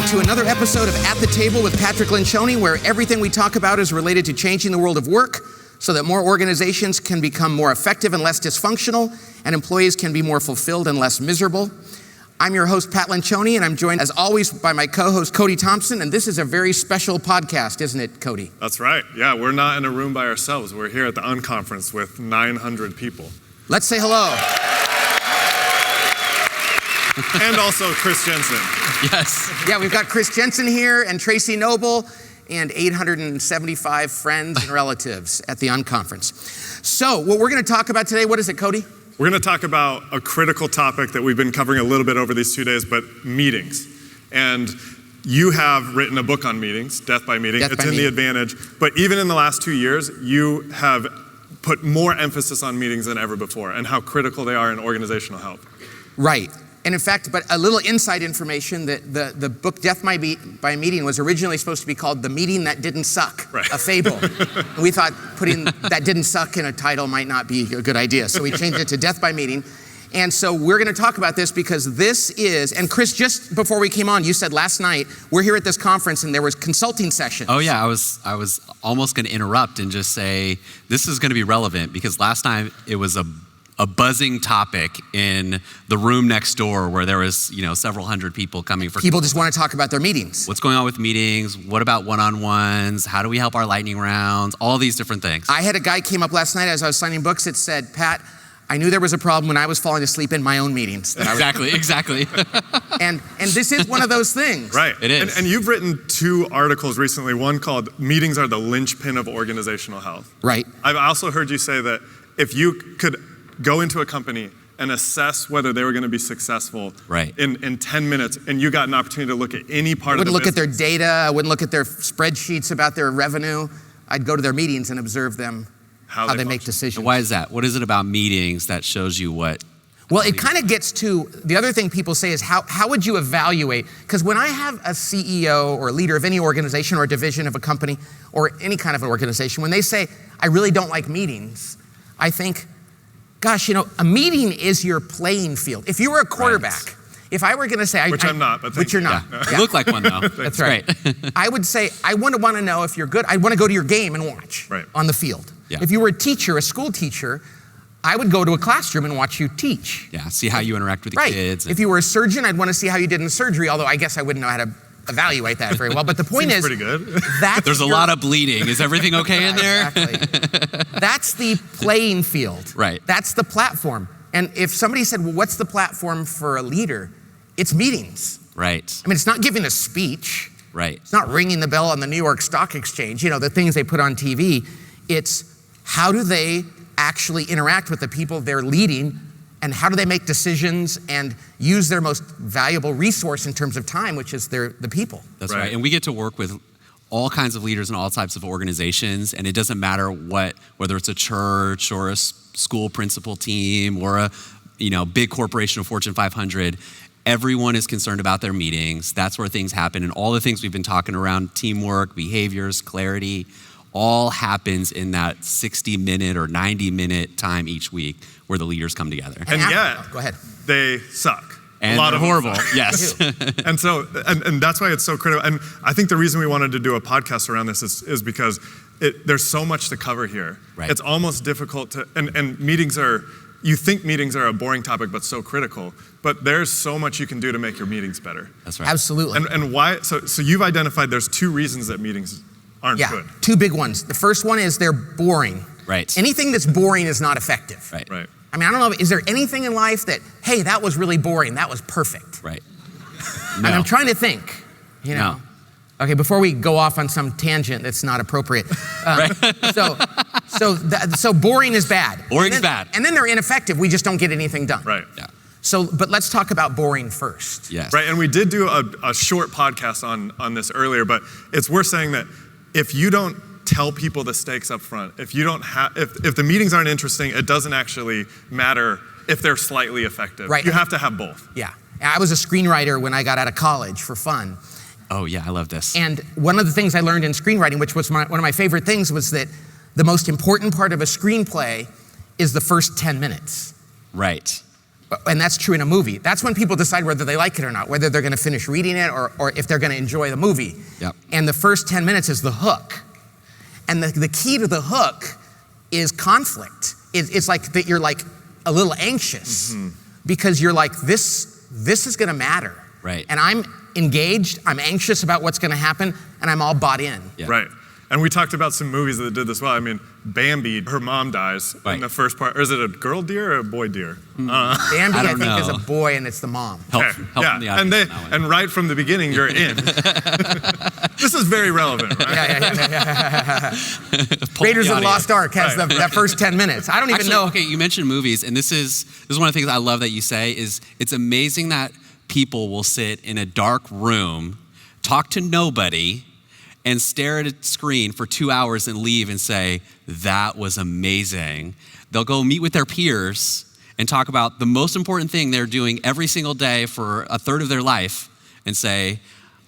to another episode of At the Table with Patrick Lencioni, where everything we talk about is related to changing the world of work so that more organizations can become more effective and less dysfunctional, and employees can be more fulfilled and less miserable. I'm your host, Pat Lencioni, and I'm joined, as always, by my co-host, Cody Thompson, and this is a very special podcast, isn't it, Cody? That's right. Yeah, we're not in a room by ourselves. We're here at the Unconference with 900 people. Let's say hello. And also Chris Jensen. Yes. Yeah, we've got Chris Jensen here and Tracy Noble and 875 friends and relatives at the Unconference. So what we're going to talk about today, what is it, Cody? We're going to talk about a critical topic that we've been covering a little bit over these 2 days, but meetings. And you have written a book on meetings, Death by Meeting. It's in The Advantage. But even in the last 2 years, you have put more emphasis on meetings than ever before and how critical they are in organizational health. Right. And in fact, but a little inside information, that the book Death by Meeting was originally supposed to be called The Meeting That Didn't Suck, right. A fable. And we thought putting that didn't suck in a title might not be a good idea. So we changed it to Death by Meeting. And so we're going to talk about this because this is, and Chris, just before we came on, you said last night, we're here at this conference and there was consulting sessions. Oh yeah, I was almost going to interrupt and just say, this is going to be relevant because last time it was a buzzing topic in the room next door where there was, several hundred people coming for. People just want to talk about their meetings. What's going on with meetings? What about one-on-ones? How do we help our lightning rounds? All these different things. I had a guy came up last night as I was signing books. It said, Pat, I knew there was a problem when I was falling asleep in my own meetings. Exactly. And this is one of those things. Right. It is. And you've written 2 articles recently, one called Meetings Are the Linchpin of Organizational Health. Right. I've also heard you say that if you could go into a company and assess whether they were going to be successful in 10 minutes, and you got an opportunity to look at any part of the business. I wouldn't look at their data, I wouldn't look at their spreadsheets about their revenue. I'd go to their meetings and observe them, how they make decisions. And why is that? What is it about meetings that shows you what? Well, it kind of gets to, the other thing people say is how would you evaluate? Because when I have a CEO or a leader of any organization or a division of a company or any kind of an organization, when they say, I really don't like meetings, I think, gosh, a meeting is your playing field. If you were a quarterback, if I were going to say... Which I'm not, but which you're not. Yeah. You look like one, though. That's right. I would say, I want to know if you're good. I want to go to your game and watch on the field. Yeah. If you were a teacher, a school teacher, I would go to a classroom and watch you teach. Yeah, see how you interact with the kids. If you were a surgeon, I'd want to see how you did in surgery, although I guess I wouldn't know how to evaluate that very well. But the point is, pretty good. There's a lot of bleeding. Is everything okay in there? Exactly. That's the playing field. Right. That's the platform. And if somebody said, well, what's the platform for a leader? It's meetings. Right. I mean, it's not giving a speech. Right. It's not ringing the bell on the New York Stock Exchange, the things they put on TV. It's how do they actually interact with the people they're leading, and how do they make decisions and use their most valuable resource in terms of time, which is the people. That's right. And we get to work with all kinds of leaders in all types of organizations, and it doesn't matter whether it's a church or a school principal team or a big corporation of Fortune 500. Everyone is concerned about their meetings. That's where things happen, and all the things we've been talking around, teamwork, behaviors, clarity, all happens in that 60-minute or 90-minute time each week where the leaders come together. And yet, go ahead. They suck. And a lot of horrible, yes. And so, and that's why it's so critical. And I think the reason we wanted to do a podcast around this is because there's so much to cover here. Right. It's almost difficult to, and meetings are, you think meetings are a boring topic, but so critical. But there's so much you can do to make your meetings better. That's right. Absolutely. And why, so you've identified there's 2 reasons that meetings aren't good. 2 big ones. The first one is they're boring. Right. Anything that's boring is not effective. Right. I mean, I don't know, is there anything in life that, hey, that was really boring, that was perfect? Right. No. And I'm trying to think, No. Okay, before we go off on some tangent that's not appropriate. So boring is bad. Boring's bad. And then they're ineffective, we just don't get anything done. Right. Yeah. So, but let's talk about boring first. Yes. Right, and we did do a short podcast on this earlier, but it's worth saying that if you don't tell people the stakes up front, if you don't if the meetings aren't interesting, it doesn't actually matter if they're slightly effective. Right. You have to have both. Yeah. I was a screenwriter when I got out of college for fun. Oh yeah, I love this. And one of the things I learned in screenwriting, which was one of my favorite things, was that the most important part of a screenplay is the first 10 minutes. Right. And that's true in a movie. That's when people decide whether they like it or not, whether they're going to finish reading it or if they're going to enjoy the movie. Yep. And the first 10 minutes is the hook. And the key to the hook is conflict. It's like that you're like a little anxious because you're like, this is going to matter. Right. And I'm engaged, I'm anxious about what's going to happen, and I'm all bought in. Yeah. Right. And we talked about some movies that did this well. I mean, Bambi, her mom dies in the first part. Or is it a girl deer or a boy deer? Bambi, I think, know. is a boy, and it's the mom. Help yeah. from the audience on that one. And right from the beginning, you're in. This is very relevant, right? Yeah. Raiders of the Lost Ark has that first 10 minutes. I don't even know. Okay, you mentioned movies, and this is one of the things I love that you say is it's amazing that people will sit in a dark room, talk to nobody, and stare at a screen for 2 hours and leave and say, that was amazing. They'll go meet with their peers and talk about the most important thing they're doing every single day for a third of their life and say,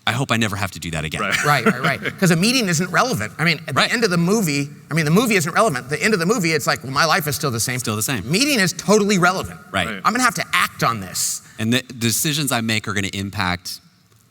I hope I never have to do that again. Right. Because a meeting isn't relevant. I mean, at the end of the movie, the movie isn't relevant. The end of the movie, it's like, well, my life is still the same. Still the same. Meeting is totally relevant. Right. I'm going to have to act on this. And the decisions I make are going to impact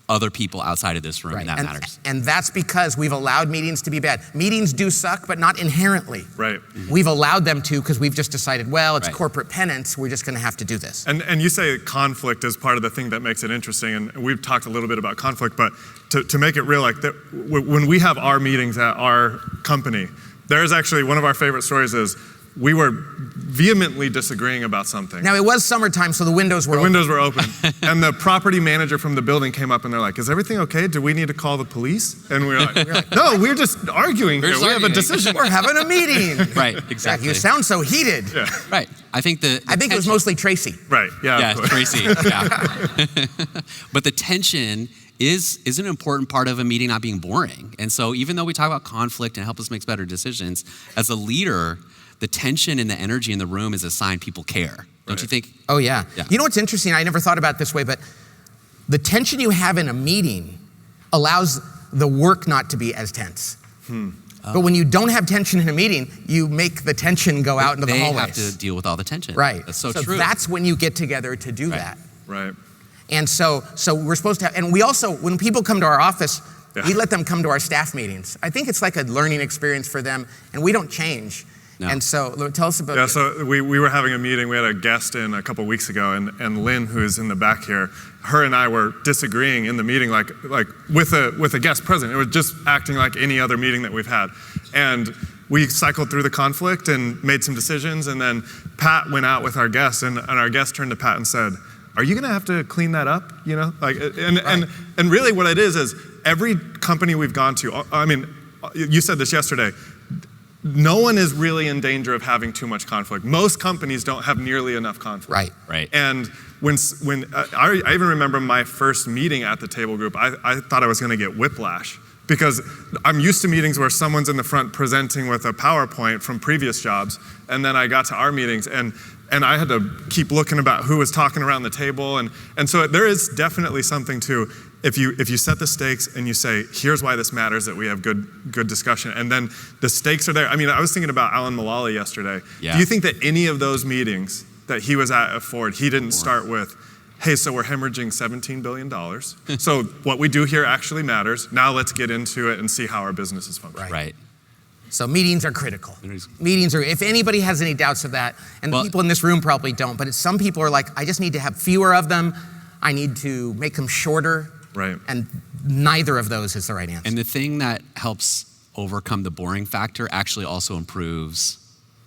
other people outside of this room, and that matters. And that's because we've allowed meetings to be bad. Meetings do suck, but not inherently. Right. We've allowed them to because we've just decided, well, it's corporate penance. We're just going to have to do this. And you say conflict is part of the thing that makes it interesting, and we've talked a little bit about conflict, but to make it real, like when we have our meetings at our company, there's actually one of our favorite stories is we were vehemently disagreeing about something. Now, it was summertime, so the windows were open. The windows were open. And the property manager from the building came up and they're like, is everything okay? Do we need to call the police? And we were like, no, we're just arguing here. We have a decision. We're having a meeting. Right, exactly. You sound so heated. Yeah. Right. I think it was mostly Tracy. Right, yeah. Yeah, Tracy, yeah. But the tension is an important part of a meeting not being boring. And so even though we talk about conflict and help us make better decisions, as a leader, the tension and the energy in the room is a sign people care. Don't you think? Oh, yeah. You know what's interesting? I never thought about it this way, but the tension you have in a meeting allows the work not to be as tense. But when you don't have tension in a meeting, you make the tension go out into the hallways. They have to deal with all the tension. Right. That's so true. That's when you get together to do that. Right. And so we're supposed to have, and we also, when people come to our office, we let them come to our staff meetings. I think it's like a learning experience for them, and we don't change. No. And so tell us about this. So we were having a meeting. We had a guest in a couple weeks ago, and Lynn, who's in the back here, her and I were disagreeing in the meeting, like with a guest present. It was just acting like any other meeting that we've had. And we cycled through the conflict and made some decisions, and then Pat went out with our guest, and our guest turned to Pat and said, are you gonna have to clean that up? You know, and really what it is every company we've gone to, I mean, you said this yesterday, no one is really in danger of having too much conflict. Most companies don't have nearly enough conflict. Right. And when I even remember my first meeting at the table group, I thought I was gonna get whiplash because I'm used to meetings where someone's in the front presenting with a PowerPoint from previous jobs, and then I got to our meetings and I had to keep looking about who was talking around the table, and so there is definitely something to if you set the stakes and you say, here's why this matters, that we have good discussion, and then the stakes are there. I mean, I was thinking about Alan Mulally yesterday. Yeah. Do you think that any of those meetings that he was at Ford, he didn't start with, hey, so we're hemorrhaging $17 billion. So what we do here actually matters. Now let's get into it and see how our business is functioning. Right. So meetings are critical. Meetings are, if anybody has any doubts of that, and the people in this room probably don't, but some people are like, I just need to have fewer of them. I need to make them shorter. Right. And neither of those is the right answer. And the thing that helps overcome the boring factor actually also improves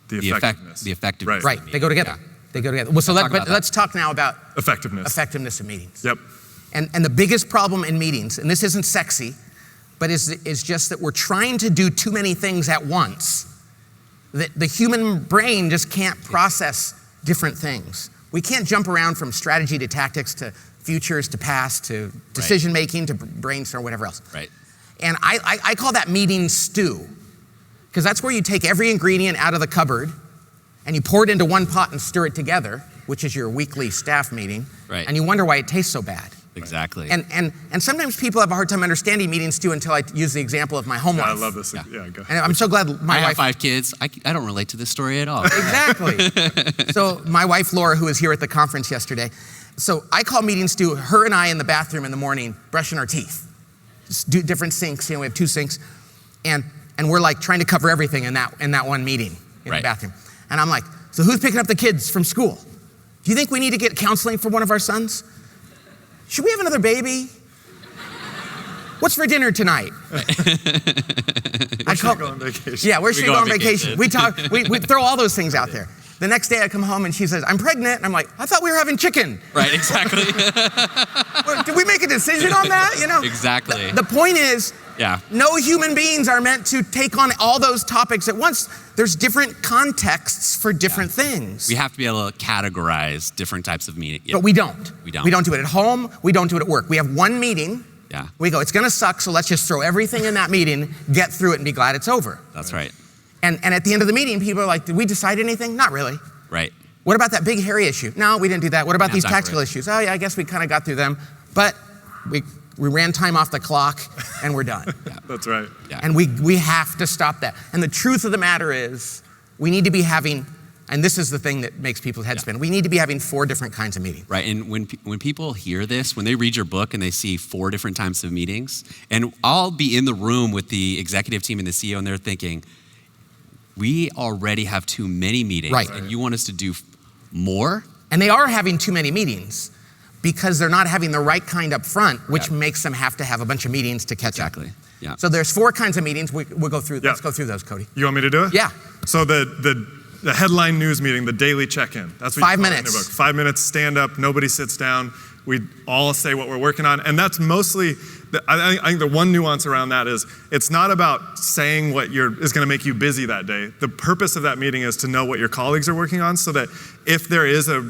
the effectiveness. Right. They go together. They go together. Well, so let's talk now about effectiveness of meetings. Yep. And the biggest problem in meetings, and this isn't sexy, but is just that we're trying to do too many things at once. That the human brain just can't process different things. We can't jump around from strategy to tactics to futures to past to decision making to brainstorm, whatever else. Right. And I call that meeting stew, because that's where you take every ingredient out of the cupboard and you pour it into one pot and stir it together, which is your weekly staff meeting, and you wonder why it tastes so bad. Exactly. And sometimes people have a hard time understanding meetings too until I use the example of my home life. I love this. Yeah, go ahead. And I'm so glad my I wife... have 5 kids. I don't relate to this story at all. Exactly. So my wife, Laura, who was here at the conference yesterday, so I call meetings to her and I in the bathroom in the morning, brushing our teeth. Just do different sinks, we have 2 sinks. And we're like trying to cover everything in that one meeting in the bathroom. And I'm like, so who's picking up the kids from school? Do you think we need to get counseling for one of our sons? Should we have another baby? What's for dinner tonight? Where should we go on vacation? Yeah, where should we go on vacation? We throw all those things out there. The next day I come home and she says, I'm pregnant. And I'm like, I thought we were having chicken. Right, exactly. Did we make a decision on that? Exactly. The point is, no human beings are meant to take on all those topics at once. There's different contexts for different things. We have to be able to categorize different types of meetings. But we don't. We don't. We don't do it at home. We don't do it at work. We have one meeting. Yeah. We go, it's going to suck, so let's just throw everything in that meeting, get through it, and be glad it's over. That's right. And at the end of the meeting, people are like, did we decide anything? Not really. Right. What about that big hairy issue? No, we didn't do that. What about these tactical issues? Oh, yeah, I guess we kind of got through them. But we ran time off the clock, and we're done. That's right. Yeah. And we have to stop that. And the truth of the matter is, we need to be having, and this is the thing that makes people's heads spin, we need to be having 4 different kinds of meetings. Right, and when people hear this, when they read your book and they see 4 different types of meetings, and I'll be in the room with the executive team and the CEO, and they're thinking, we already have too many meetings, and you want us to do more? And they are having too many meetings because they're not having the right kind up front, which makes them have to have a bunch of meetings to catch up. Yeah. So there's 4 kinds of meetings. We'll go through. Let's go through those, Cody. You want me to do it? Yeah. So the headline news meeting, the daily check-in. That's what 5 you call it in minutes. your book. 5 minutes, stand up, nobody sits down. We all say what we're working on. And that's mostly, I think the one nuance around that is, it's not about saying what is going to make you busy that day. The purpose of that meeting is to know what your colleagues are working on so that if there is a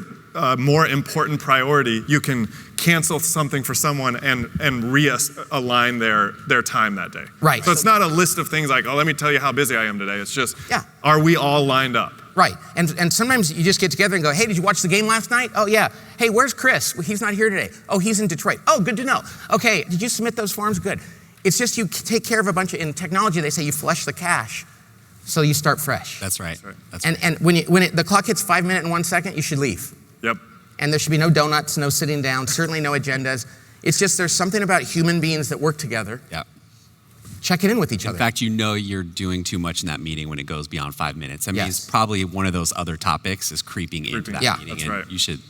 more important priority, you can cancel something for someone and realign their time that day. Right. So it's not a list of things like, oh, let me tell you how busy I am today. It's just, are we all lined up? Right. And sometimes you just get together and go, hey, did you watch the game last night? Oh, yeah. Hey, where's Chris? Well, he's not here today. Oh, he's in Detroit. Oh, good to know. Okay, did you submit those forms? Good. It's just you take care of a bunch of, in technology, they say you flush the cache, so you start fresh. That's right. And when the clock hits 5 minutes and 1 second, you should leave. Yep. And there should be no donuts, no sitting down, certainly no agendas. It's just there's something about human beings that work together. Yeah. Checking in with each other. In fact, you're doing too much in that meeting when it goes beyond 5 minutes. I mean, Yes. it's probably one of those other topics is creeping into that meeting. That's and right. You should,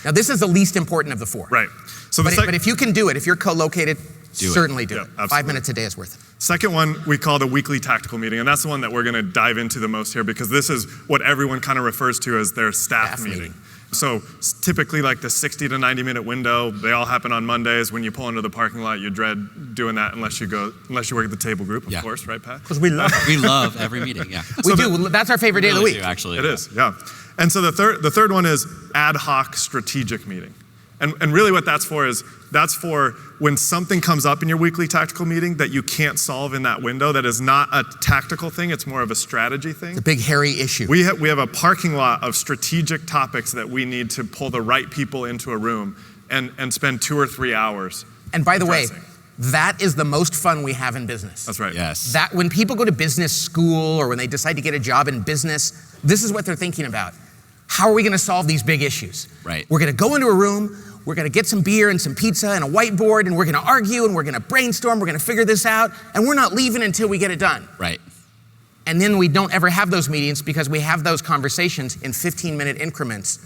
Now, this is the least important of the 4. Right. So But if you can do it, if you're co-located, certainly do it. absolutely. 5 minutes a day is worth it. Second one we call the weekly tactical meeting, and that's the one that we're going to dive into the most here because this is what everyone kind of refers to as their staff meeting. So typically like the 60 to 90 minute window, they all happen on Mondays. When you pull into the parking lot, you dread doing that unless you work at the table group, of course, right, Pat? Because we love We love every meeting, We do. That's our favorite day of the week. Do, actually. It is, yeah. And so the third one is ad hoc strategic meeting. And really what that's for when something comes up in your weekly tactical meeting that you can't solve in that window, that is not a tactical thing, it's more of a strategy thing. It's a big, hairy issue. We have a parking lot of strategic topics that we need to pull the right people into a room and spend 2 or 3 hours. And by the way, addressing. that is the most fun we have in business. That's right. Yes. That when people go to business school or when they decide to get a job in business, this is what they're thinking about. How are we going to solve these big issues? Right. We're going to go into a room, we're going to get some beer and some pizza and a whiteboard, and we're going to argue and we're going to brainstorm, we're going to figure this out, and we're not leaving until we get it done. Right. And then we don't ever have those meetings because we have those conversations in 15-minute increments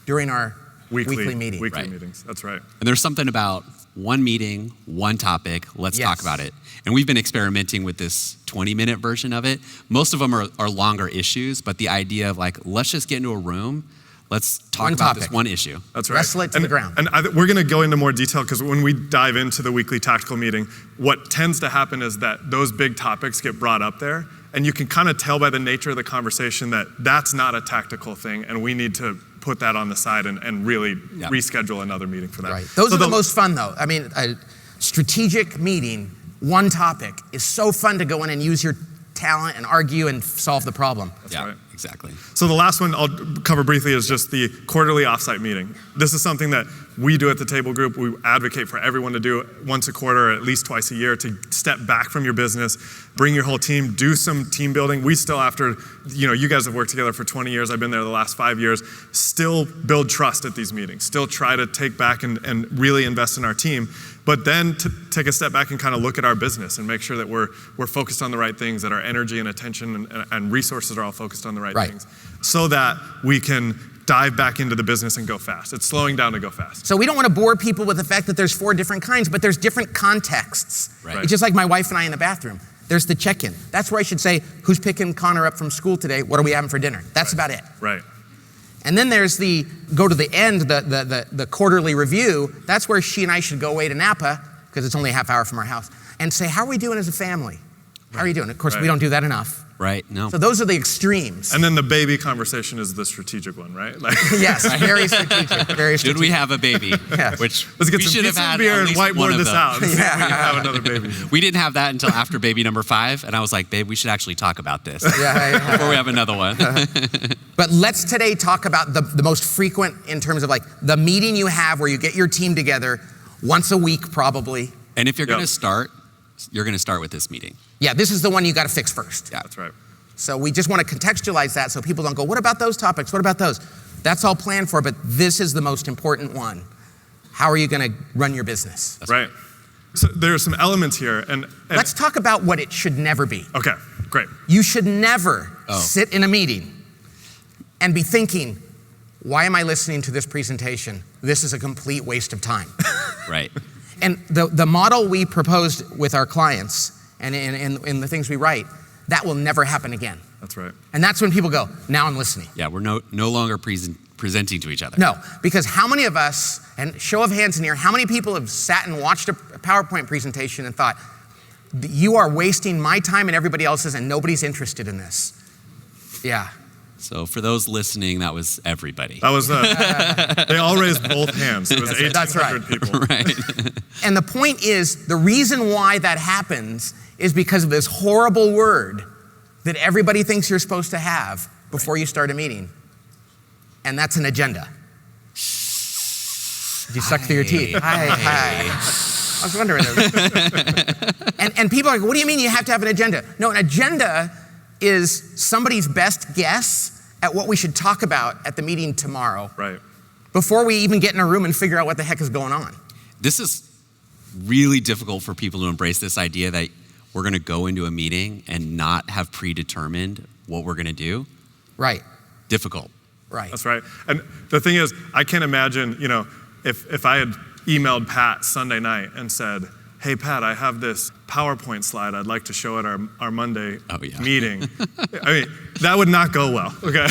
during our weekly meeting. Weekly meetings, that's right. And there's something about one meeting, one topic, let's talk about it. And we've been experimenting with this 20-minute version of it. Most of them are longer issues, but the idea of like, let's just get into a room, let's talk about this one issue. That's right. Wrestle it to the ground. And we're going to go into more detail because when we dive into the weekly tactical meeting, what tends to happen is that those big topics get brought up there, and you can kind of tell by the nature of the conversation that that's not a tactical thing, and we need to put that on the side and really reschedule another meeting for that. Right. Those are the most fun, though. I mean, a strategic meeting, one topic, is so fun to go in and use your talent and argue and solve the problem. That's right. Exactly. So the last one I'll cover briefly is just the quarterly offsite meeting. This is something that we do at the Table Group. We advocate for everyone to do once a quarter or at least twice a year to step back from your business, bring your whole team, do some team building. We still, after, you guys have worked together for 20 years, I've been there the last 5 years, still build trust at these meetings, still try to take back and really invest in our team. But then to take a step back and kind of look at our business and make sure that we're focused on the right things, that our energy and attention and resources are all focused on the right things, so that we can dive back into the business and go fast. It's slowing down to go fast. So we don't want to bore people with the fact that there's 4 different kinds, but there's different contexts. Right. It's just like my wife and I in the bathroom. There's the check-in. That's where I should say, who's picking Connor up from school today? What are we having for dinner? That's about it. Right. And then there's go to the end, the quarterly review. That's where she and I should go away to Napa, because it's only a half hour from our house, and say, how are we doing as a family? How are you doing? Of course, we don't do that enough. Right, no. So those are the extremes. And then the baby conversation is the strategic one, right? Yes, very strategic. Very strategic. Should we have a baby? Yes. Which Let's get we some, should have had beer at and least one whiteboard of this them. out and see if we can have another baby. We didn't have that until after baby number 5, and I was like, babe, we should actually talk about this Yeah. before we have another one. But let's today talk about the most frequent in terms of like the meeting you have where you get your team together once a week probably. And if you're going to start, you're going to start with this meeting. Yeah, this is the one you got to fix first. Yeah, that's right. So we just want to contextualize that so people don't go, what about those topics? What about those? That's all planned for, but this is the most important one. How are you going to run your business? That's right. So there are some elements here. And let's talk about what it should never be. Okay, great. You should never sit in a meeting and be thinking, why am I listening to this presentation? This is a complete waste of time. Right. And the model we proposed with our clients and in the things we write, that will never happen again. That's right. And that's when people go, now I'm listening. Yeah, we're no longer presenting to each other. No, because how many of us, and show of hands in here, how many people have sat and watched a PowerPoint presentation and thought, you are wasting my time and everybody else's and nobody's interested in this? Yeah. So for those listening, that was everybody. That was, they all raised both hands. It was 1,800 That's right. people. Right. And the point is, the reason why that happens is because of this horrible word that everybody thinks you're supposed to have before you start a meeting. And that's an agenda. Did you suck through your teeth? Hi. I was wondering. and people are like, what do you mean you have to have an agenda? No, an agenda is somebody's best guess at what we should talk about at the meeting tomorrow. Right. Before we even get in a room and figure out what the heck is going on. This is really difficult for people to embrace this idea that we're going to go into a meeting and not have predetermined what we're going to do. Right. Difficult. Right. That's right. And the thing is, I can't imagine, if I had emailed Pat Sunday night and said, hey, Pat, I have this PowerPoint slide I'd like to show at our Monday meeting. I mean, that would not go well, okay?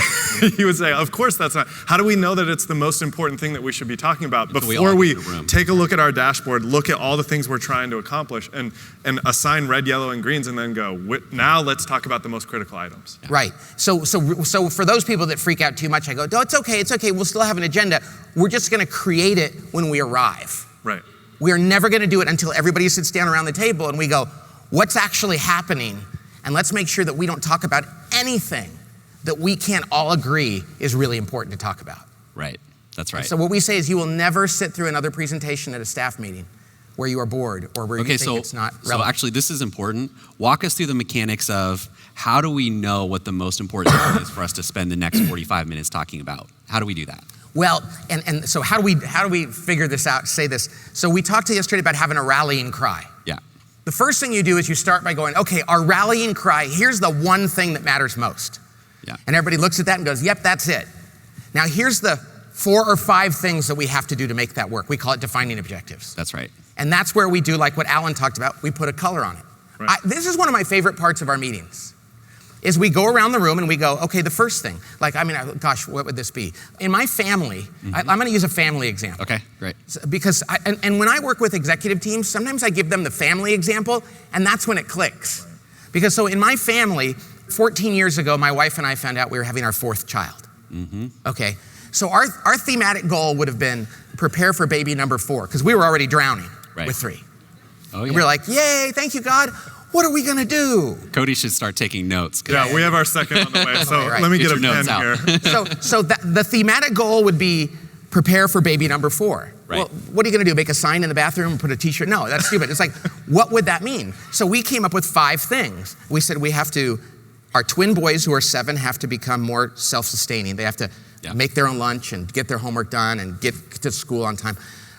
He would say, of course that's not. How do we know that it's the most important thing that we should be talking about before we take a look at our dashboard, look at all the things we're trying to accomplish, and assign red, yellow, and greens, and then go, now let's talk about the most critical items. Yeah. Right. So for those people that freak out too much, I go, no, it's okay. We'll still have an agenda. We're just going to create it when we arrive. Right. We are never going to do it until everybody sits down around the table and we go, what's actually happening? And let's make sure that we don't talk about anything that we can't all agree is really important to talk about. Right. That's right. And so what we say is you will never sit through another presentation at a staff meeting where you are bored or where you think it's not relevant. So actually, this is important. Walk us through the mechanics of how do we know what the most important thing is for us to spend the next 45 minutes talking about? How do we do that? Well, and so how do we figure this out, say this? So we talked yesterday about having a rallying cry. Yeah. The first thing you do is you start by going, okay, our rallying cry, here's the one thing that matters most. Yeah. And everybody looks at that and goes, yep, that's it. Now here's the 4 or 5 things that we have to do to make that work. We call it defining objectives. That's right. And that's where we do like what Alan talked about, we put a color on it. Right. This is one of my favorite parts of our meetings. Is we go around the room and we go, okay, the first thing, gosh, what would this be? In my family, I'm going to use a family example. Okay, great. Because, and when I work with executive teams, sometimes I give them the family example, and that's when it clicks. Because so in my family, 14 years ago, my wife and I found out we were having our 4th child. Mm-hmm. Okay, so our thematic goal would have been prepare for baby number 4, because we were already drowning with 3. Oh, yeah. And we were like, yay, thank you, God. what are we going to do? Cody should start taking notes. Yeah, we have our second on the way, so let me get a pen here. So the thematic goal would be prepare for baby number 4. Right. Well, what are you going to do? Make a sign in the bathroom and put a t-shirt? No, that's stupid. It's like, what would that mean? So we came up with 5 things. We said our twin boys who are 7 have to become more self-sustaining. They have to make their own lunch and get their homework done and get to school on time.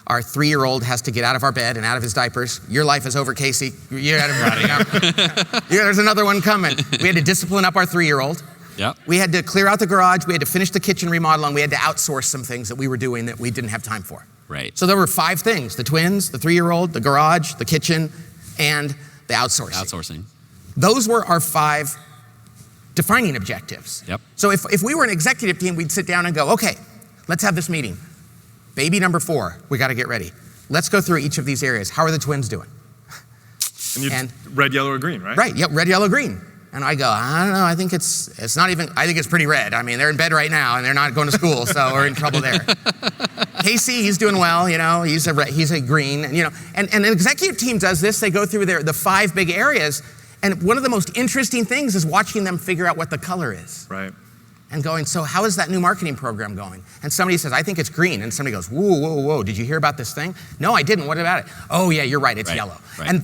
Our 3-year-old has to get out of our bed and out of his diapers. Your life is over, Casey. You got to there's another one coming. We had to discipline up our 3-year-old. Yep. We had to clear out the garage. We had to finish the kitchen remodel, and we had to outsource some things that we were doing that we didn't have time for. Right. So there were 5 things: the twins, the 3-year-old, the garage, the kitchen, and the outsourcing. Those were our 5 defining objectives. Yep. So if we were an executive team, we'd sit down and go, okay, let's have this meeting. Baby number 4, we got to get ready. Let's go through each of these areas. How are the twins doing? And red, yellow, or green, right? Right, yep, red, yellow, green. And I go, I don't know, I think it's not even, I think it's pretty red. I mean, they're in bed right now and they're not going to school, so we're in trouble there. Casey, he's doing well, he's a green, and an executive team does this. They go through the 5 big areas, and one of the most interesting things is watching them figure out what the color is. Right. And going, so how is that new marketing program going? And somebody says, I think it's green. And somebody goes, whoa, did you hear about this thing? No, I didn't, what about it? Oh yeah, you're right, it's yellow. Right. And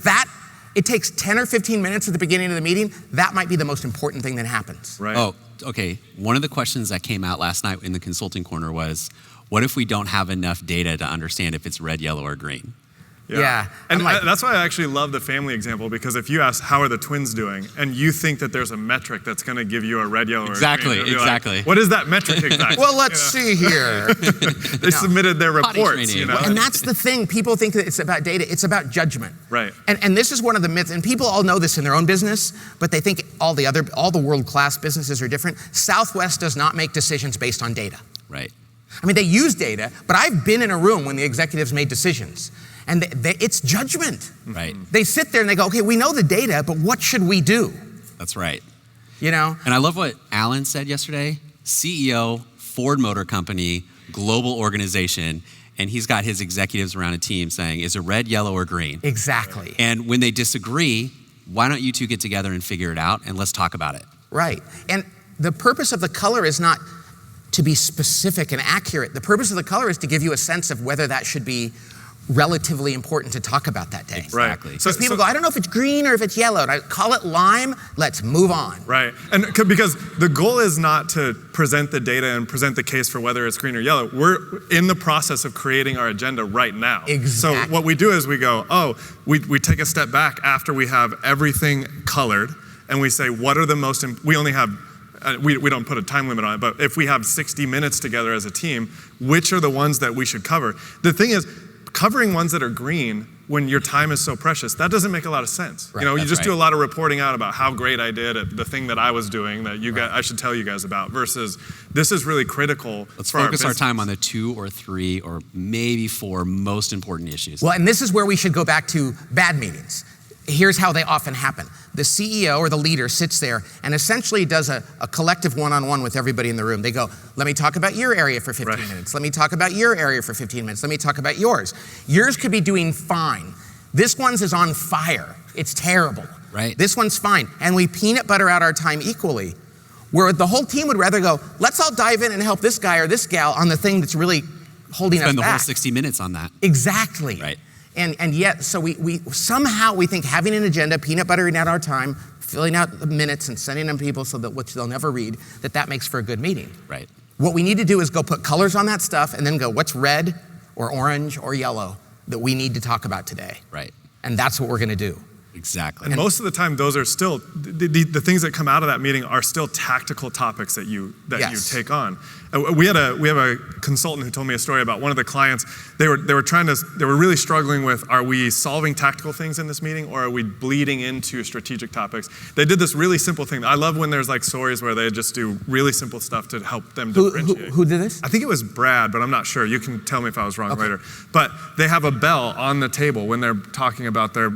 it takes 10 or 15 minutes at the beginning of the meeting. That might be the most important thing that happens. Right. Oh, okay. One of the questions that came out last night in the consulting corner was, what if we don't have enough data to understand if it's red, yellow, or green? Yeah. And that's why I actually love the family example, because if you ask, how are the twins doing? And you think that there's a metric that's going to give you a red, yellow, or green. Exactly. Like, what is that metric exactly? Well, let's see here. They submitted their reports, And that's the thing. People think that it's about data. It's about judgment. Right. And this is one of the myths, and people all know this in their own business, but they think all the world-class businesses are different. Southwest does not make decisions based on data. Right. I mean, they use data, but I've been in a room when the executives made decisions. And it's judgment. Right. They sit there and they go, okay, we know the data, but what should we do? That's right. And I love what Alan said yesterday. CEO, Ford Motor Company, global organization, and he's got his executives around a team saying, is it red, yellow, or green? Exactly. And when they disagree, why don't you 2 get together and figure it out, and let's talk about it. Right. And the purpose of the color is not to be specific and accurate. The purpose of the color is to give you a sense of whether that should be relatively important to talk about that day. Exactly. Because people go, I don't know if it's green or if it's yellow. And I call it lime, let's move on. Right, and because the goal is not to present the data and present the case for whether it's green or yellow. We're in the process of creating our agenda right now. Exactly. So what we do is we go, we take a step back after we have everything colored, and we say, what are the most, we only have, we don't put a time limit on it, but if we have 60 minutes together as a team, which are the ones that we should cover? The thing is, covering ones that are green when your time is so precious, that doesn't make a lot of sense. Right. You just do a lot of reporting out about how great I did at the thing that I was doing that I should tell you guys about, versus this is really critical. Let's focus our time on the 2 or 3 or maybe 4 most important issues. Well, and this is where we should go back to bad meetings. Here's how they often happen. The CEO or the leader sits there and essentially does a collective one-on-one with everybody in the room. They go, let me talk about your area for 15 minutes. Let me talk about your area for 15 minutes. Let me talk about yours. Yours could be doing fine. This one's is on fire. It's terrible. Right. This one's fine. And we peanut butter out our time equally, where the whole team would rather go, let's all dive in and help this guy or this gal on the thing that's really holding us back. Spend the whole 60 minutes on that. Exactly. Right. And yet, so we somehow we think having an agenda, peanut buttering out our time, filling out the minutes and sending them people so that which they'll never read, that makes for a good meeting. Right. What we need to do is go put colors on that stuff and then go, what's red or orange or yellow that we need to talk about today? Right. And that's what we're going to do. Exactly. And most of the time, those are still, the things that come out of that meeting are still tactical topics that you take on. We have a consultant who told me a story about one of the clients. They were really struggling with, are we solving tactical things in this meeting, or are we bleeding into strategic topics? They did this really simple thing. I love when there's like stories where they just do really simple stuff to help them differentiate. Who did this? I think it was Brad, but I'm not sure. You can tell me if I was wrong later. But they have a bell on the table when they're talking about their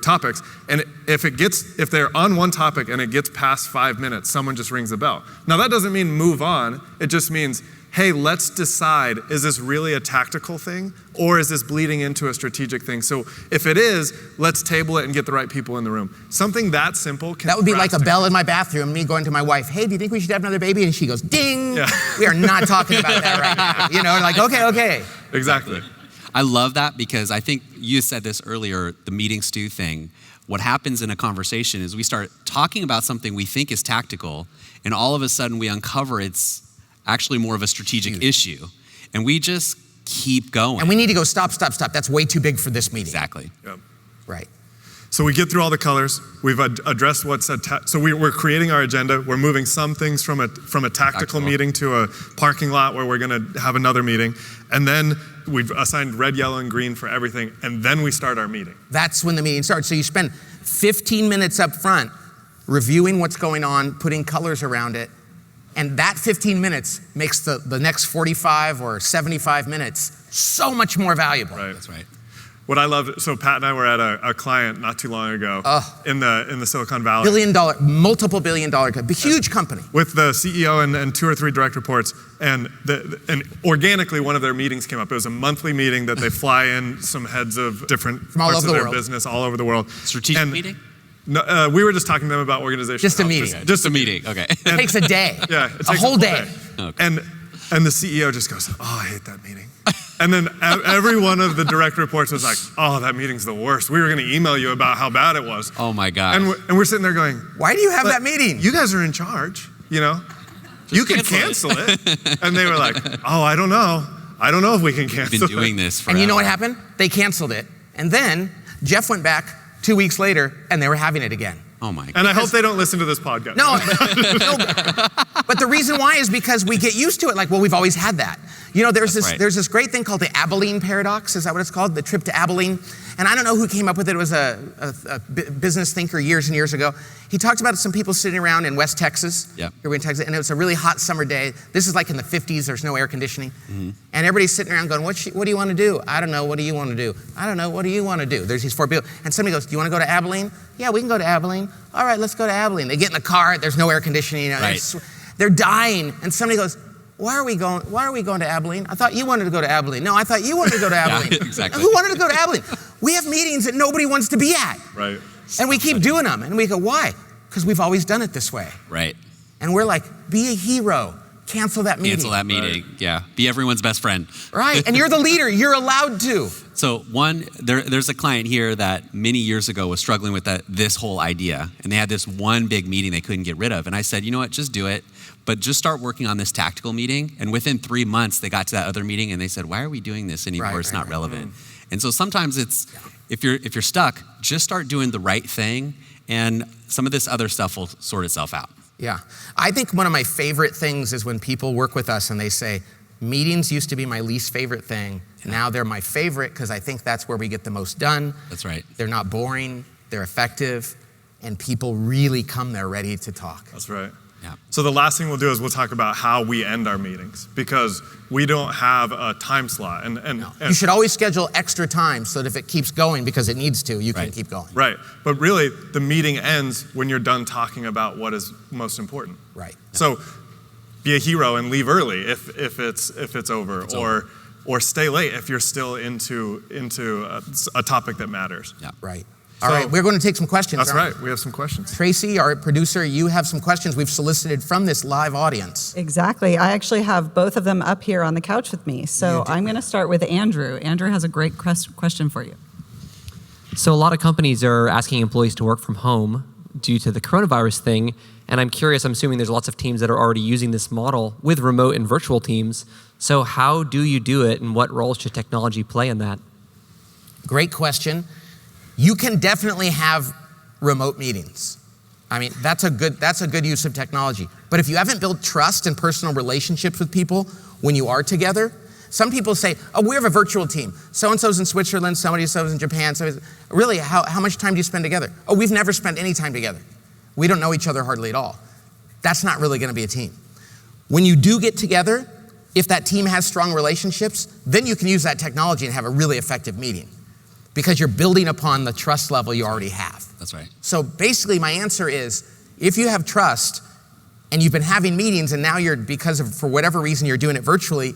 topics, and if they're on one topic and it gets past 5 minutes, someone just rings the bell. Now that doesn't mean move on, it just means hey, let's decide, is this really a tactical thing or is this bleeding into a strategic thing? So if it is, let's table it and get the right people in the room. Something that simple can That would be like a bell in my bathroom, me going to my wife, hey, do you think we should have another baby? And she goes, ding, we are not talking about that right now. You know, like, okay. Exactly. I love that because I think you said this earlier, the meeting stew thing. What happens in a conversation is we start talking about something we think is tactical, and all of a sudden we uncover it's actually more of a strategic issue. And we just keep going. And we need to go, stop. That's way too big for this meeting. Exactly. Yep. Right. So we get through all the colors. We've addressed what's so we're creating our agenda. We're moving some things from a tactical meeting to a parking lot where we're going to have another meeting. And then we've assigned red, yellow, and green for everything. And then we start our meeting. That's when the meeting starts. So you spend 15 minutes up front reviewing what's going on, putting colors around it. And that 15 minutes makes the next 45 or 75 minutes so much more valuable. Right. That's right. What I love, so Pat and I were at a client not too long ago in the Silicon Valley. Multiple billion dollar, huge company. With the CEO and 2 or 3 direct reports. And organically, one of their meetings came up. It was a monthly meeting that they fly in some heads of different parts of their business all over the world. Strategic meeting? No, we were just talking to them about organization. Just a meeting. Okay. Just a meeting, okay. It takes a day. Yeah, it takes a whole day. Okay. And the CEO just goes, oh, I hate that meeting. And then every one of the direct reports was like, oh, that meeting's the worst. We were going to email you about how bad it was. Oh my God. And we're sitting there going, why do you have that meeting? You guys are in charge, you know? You can cancel it. And they were like, oh, I don't know. I don't know if we can cancel it. We've been doing this forever. And you know what happened? They canceled it. And then Jeff went back 2 weeks later and they were having it again. Oh my God. And I hope they don't listen to this podcast. No, but the reason why is because we get used to it. Like, well, we've always had that. You know, there's this great thing called the Abilene Paradox. Is that what it's called? The trip to Abilene. And I don't know who came up with it. It was a business thinker years and years ago. He talked about some people sitting around in West Texas. Yep. Here in Texas, and it was a really hot summer day. This is like in the 50s. There's no air conditioning. Mm-hmm. And everybody's sitting around going, what do you want to do? I don't know. What do you want to do? I don't know. What do you want to do? There's these 4 people. And somebody goes, do you want to go to Abilene? Yeah, we can go to Abilene. All right, let's go to Abilene. They get in the car. There's no air conditioning. You know, right. They're dying. And somebody goes, why are we going to Abilene? I thought you wanted to go to Abilene. No, I thought you wanted to go to Abilene. Yeah, exactly. Who wanted to go to Abilene? We have meetings that nobody wants to be at. Right. And we keep doing them. And we go, why? Because we've always done it this way. Right. And we're like, be a hero. Cancel that meeting. Cancel that meeting. Right. Yeah. Be everyone's best friend. Right. And you're the leader. You're allowed to. So there's a client here that many years ago was struggling with this whole idea. And they had this one big meeting they couldn't get rid of. And I said, you know what, just do it. But just start working on this tactical meeting. And within 3 months, they got to that other meeting and they said, why are we doing this anymore? It's not relevant. And so sometimes if you're stuck, just start doing the right thing and some of this other stuff will sort itself out. Yeah. I think one of my favorite things is when people work with us and they say, meetings used to be my least favorite thing. Yeah. Now they're my favorite because I think that's where we get the most done. That's right. They're not boring, they're effective, and people really come there ready to talk. That's right. Yeah. So the last thing we'll do is we'll talk about how we end our meetings because we don't have a time slot. And you should always schedule extra time so that if it keeps going because it needs to, you can keep going. Right. But really, the meeting ends when you're done talking about what is most important. Right. So be a hero and leave early if it's over, or stay late if you're still into a topic that matters. Yeah. Right. All right, we're going to take some questions. That's right, we have some questions. Tracy, our producer, you have some questions we've solicited from this live audience. Exactly. I actually have both of them up here on the couch with me. So I'm going to start with Andrew. Andrew has a great question for you. So a lot of companies are asking employees to work from home due to the coronavirus thing. And I'm curious, I'm assuming there's lots of teams that are already using this model with remote and virtual teams. So how do you do it and what role should technology play in that? Great question. You can definitely have remote meetings. I mean, that's a good use of technology. But if you haven't built trust and personal relationships with people when you are together, some people say, oh, we have a virtual team. So-and-so's in Switzerland, somebody's in Japan. Really, how much time do you spend together? Oh, we've never spent any time together. We don't know each other hardly at all. That's not really gonna be a team. When you do get together, if that team has strong relationships, then you can use that technology and have a really effective meeting, because you're building upon the trust level you already have. That's right. So basically my answer is, if you have trust, and you've been having meetings, and now for whatever reason you're doing it virtually,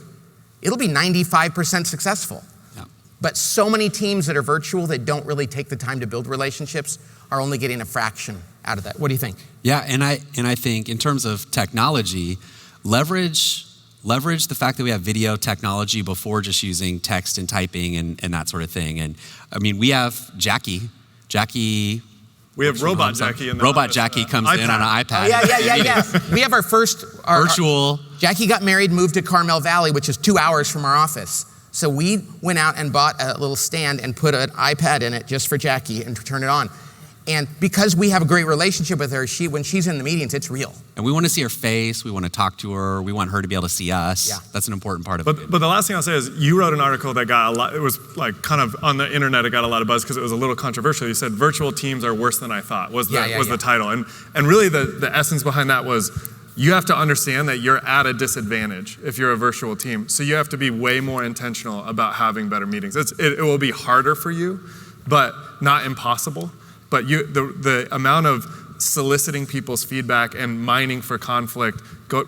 it'll be 95% successful. Yeah. But so many teams that are virtual that don't really take the time to build relationships are only getting a fraction out of that. What do you think? Yeah, and I think in terms of technology, leverage the fact that we have video technology before just using text and typing and that sort of thing. And I mean, we have Jackie. We have Robot Jackie in the Robot office, Jackie comes iPad. in on an iPad. Oh, yeah. We have our first virtual. Jackie got married, moved to Carmel Valley, which is 2 hours from our office. So we went out and bought a little stand and put an iPad in it just for Jackie and to turn it on. And because we have a great relationship with her, when she's in the meetings, it's real. And we want to see her face. We want to talk to her. We want her to be able to see us. Yeah. That's an important part of it. it. But the last thing I'll say is you wrote an article that got a lot, it was like kind of on the internet, it got a lot of buzz because it was a little controversial. You said virtual teams are worse than I thought was the title. And really the essence behind that was you have to understand that you're at a disadvantage if you're a virtual team. So you have to be way more intentional about having better meetings. It will be harder for you, but not impossible. But the amount of soliciting people's feedback and mining for conflict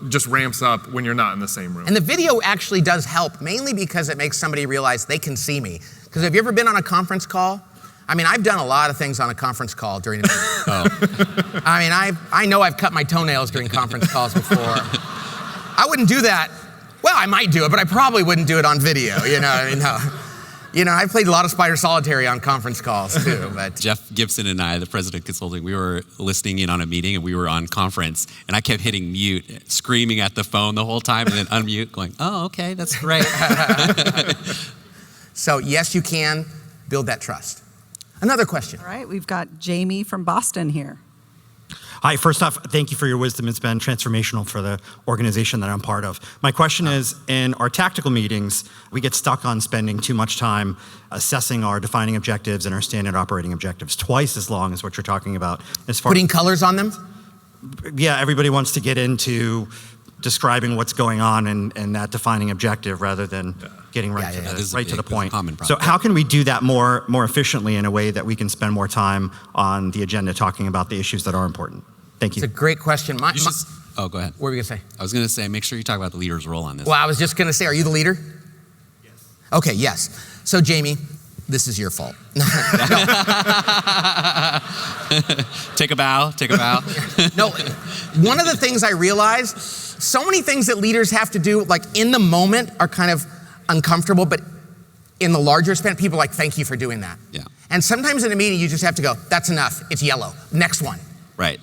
just ramps up when you're not in the same room. And the video actually does help, mainly because it makes somebody realize they can see me. Because have you ever been on a conference call? I mean, I've done a lot of things on a conference call during a meeting. Oh. I mean, I know I've cut my toenails during conference calls before. I wouldn't do that. Well, I might do it, but I probably wouldn't do it on video, you know what I mean? No. You know, I've played a lot of Spider Solitary on conference calls too. But Jeff Gibson and I, the president of consulting, we were listening in on a meeting and we were on conference and I kept hitting mute, screaming at the phone the whole time and then unmute going, oh, okay, that's great. So yes, you can build that trust. Another question. All right, we've got Jamie from Boston here. Hi, first off, thank you for your wisdom. It's been transformational for the organization that I'm part of. My question is, in our tactical meetings, we get stuck on spending too much time assessing our defining objectives and our standard operating objectives, twice as long as what you're talking about. As far Putting colors on them? Yeah, everybody wants to get into describing what's going on and that defining objective rather than getting right to the point. So how can we do that more efficiently in a way that we can spend more time on the agenda talking about the issues that are important? Thank you. It's a great question. Go ahead. What were you going to say? I was going to say, make sure you talk about the leader's role on this. Well, I was just going to say, are you the leader? Yes. Okay, yes. So Jamie, this is your fault. Take a bow. No, one of the things I realized, so many things that leaders have to do, like in the moment, are kind of uncomfortable, but in the larger span, people are like, thank you for doing that. Yeah. And sometimes in a meeting, you just have to go, that's enough, it's yellow, next one. Right.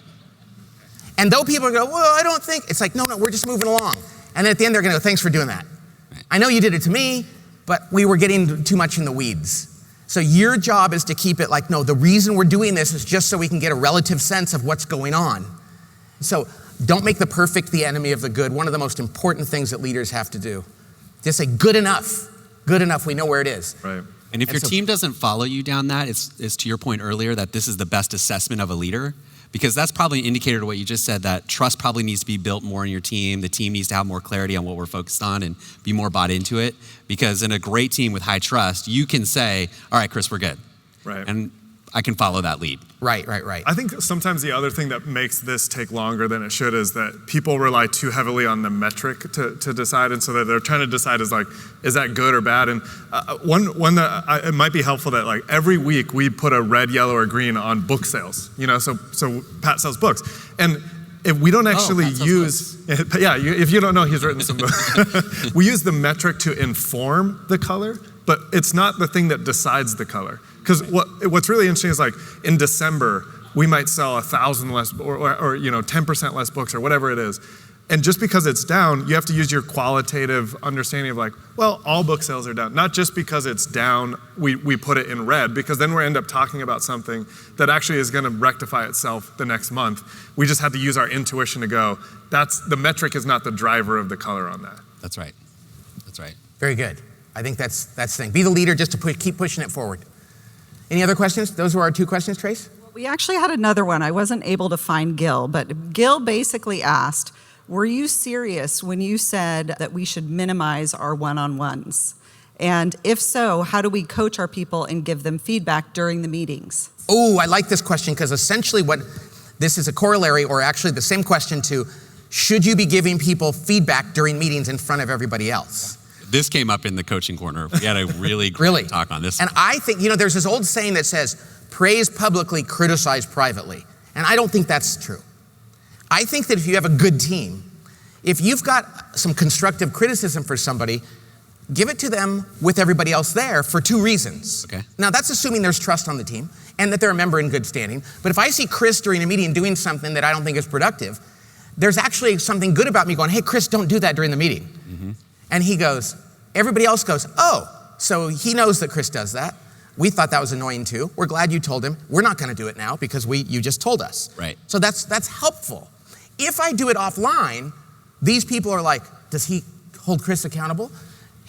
And though people go, well, I don't think, it's like, no, we're just moving along. And then at the end, they're gonna go, thanks for doing that. Right. I know you did it to me, but we were getting too much in the weeds. So your job is to keep it like, no, the reason we're doing this is just so we can get a relative sense of what's going on. So don't make the perfect the enemy of the good. One of the most important things that leaders have to do. Just say, good enough, we know where it is. Right. And if your team doesn't follow you down that, it's to your point earlier that this is the best assessment of a leader, because that's probably an indicator to what you just said, that trust probably needs to be built more in your team. The team needs to have more clarity on what we're focused on and be more bought into it. Because in a great team with high trust, you can say, all right, Chris, we're good. Right. And I can follow that lead. Right. I think sometimes the other thing that makes this take longer than it should is that people rely too heavily on the metric to decide, and so that they're trying to decide is that good or bad? And one that it might be helpful that like every week we put a red, yellow, or green on book sales. You know, so Pat sells books, and if we don't actually if you don't know, he's written some books. We use the metric to inform the color, but it's not the thing that decides the color. Because what's really interesting is like in December, we might sell 1,000 less or 10% less books or whatever it is. And just because it's down, you have to use your qualitative understanding of like, well, all book sales are down. Not just because it's down, we put it in red, because then we end up talking about something that actually is going to rectify itself the next month. We just had to use our intuition to go, the metric is not the driver of the color on that. That's right. Very good. I think that's the thing. Be the leader just to keep pushing it forward. Any other questions? Those were our 2 questions, Trace? We actually had another one. I wasn't able to find Gil, but Gil basically asked, were you serious when you said that we should minimize our one-on-ones? And if so, how do we coach our people and give them feedback during the meetings? Oh, I like this question because essentially this is a corollary, or actually the same question to, Should you be giving people feedback during meetings in front of everybody else? This came up in the coaching corner. We had a really great talk on this. And I think, there's this old saying that says, praise publicly, criticize privately. And I don't think that's true. I think that if you have a good team, if you've got some constructive criticism for somebody, give it to them with everybody else there for 2 reasons. Okay. Now, that's assuming there's trust on the team and that they're a member in good standing. But if I see Chris during a meeting doing something that I don't think is productive, there's actually something good about me going, hey, Chris, don't do that during the meeting. Mm-hmm. And he goes, everybody else goes, oh, so he knows that Chris does that. We thought that was annoying too. We're glad you told him. We're not going to do it now because you just told us. Right. So that's helpful. If I do it offline, these people are like, does he hold Chris accountable?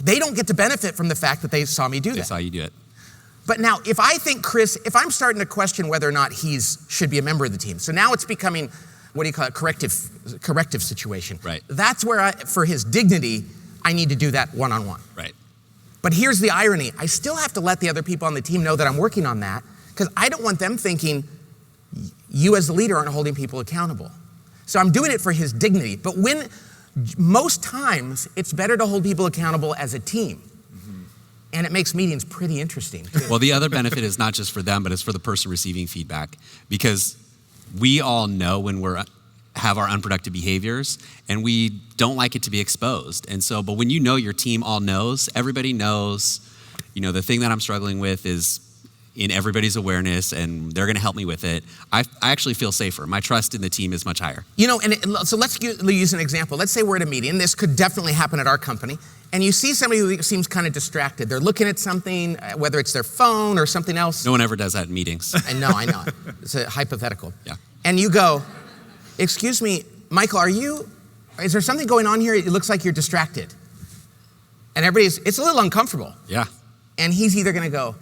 They don't get to benefit from the fact that they saw me do that. They saw you do it. But now, if I think if I'm starting to question whether or not should be a member of the team, so now it's becoming, what do you call it, corrective situation. Right. That's where for his dignity, I need to do that one-on-one. Right. But here's the irony. I still have to let the other people on the team know that I'm working on that because I don't want them thinking you as the leader aren't holding people accountable. So I'm doing it for his dignity. But most times, it's better to hold people accountable as a team. Mm-hmm. And it makes meetings pretty interesting, too. Well, the other benefit is not just for them, but it's for the person receiving feedback. Because we all know when have our unproductive behaviors, and we don't like it to be exposed. And so, but when your team all knows, everybody knows, the thing that I'm struggling with is in everybody's awareness, and they're going to help me with it. I actually feel safer. My trust in the team is much higher. So let's use an example. Let's say we're at a meeting. This could definitely happen at our company. And you see somebody who seems kind of distracted. They're looking at something, whether it's their phone or something else. No one ever does that in meetings. I know. It's a hypothetical. Yeah. And you go, excuse me, Michael, is there something going on here? It looks like you're distracted. And it's a little uncomfortable. Yeah. And he's either going to go,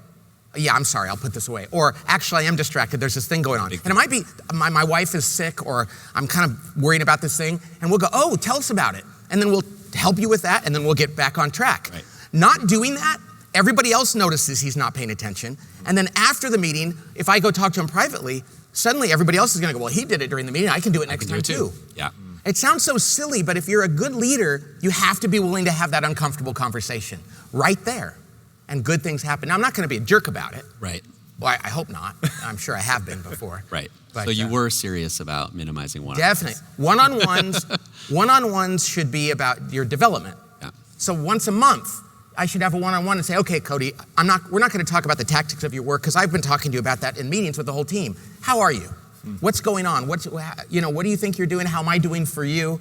yeah, I'm sorry, I'll put this away. Or actually, I am distracted. There's this thing going on. And it might be my wife is sick or I'm kind of worried about this thing. And we'll go, oh, tell us about it. And then we'll help you with that. And then we'll get back on track. Right. Not doing that, everybody else notices he's not paying attention. And then after the meeting, if I go talk to him privately, suddenly everybody else is going to go, well, he did it during the meeting. I can do it next time too. Yeah. It sounds so silly, but if you're a good leader, you have to be willing to have that uncomfortable conversation right there. And good things happen. Now, I'm not going to be a jerk about it. Right. Well, I hope not. I'm sure I have been before. Right. But, so you were serious about minimizing one-on-ones. Definitely. One-on-ones should be about your development. Yeah. So once a month, I should have a one-on-one and say, okay, Cody, we're not going to talk about the tactics of your work because I've been talking to you about that in meetings with the whole team. How are you? What's going on? What do you think you're doing? How am I doing for you?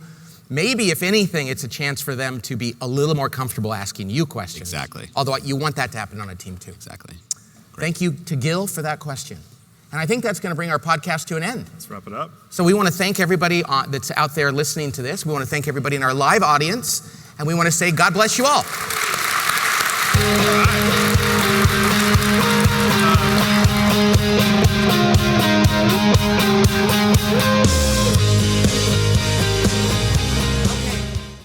Maybe, if anything, it's a chance for them to be a little more comfortable asking you questions. Exactly. Although you want that to happen on a team too. Exactly. Great. Thank you to Gil for that question. And I think that's going to bring our podcast to an end. Let's wrap it up. So we want to thank everybody that's out there listening to this. We want to thank everybody in our live audience. And we want to say, God bless you all. All right.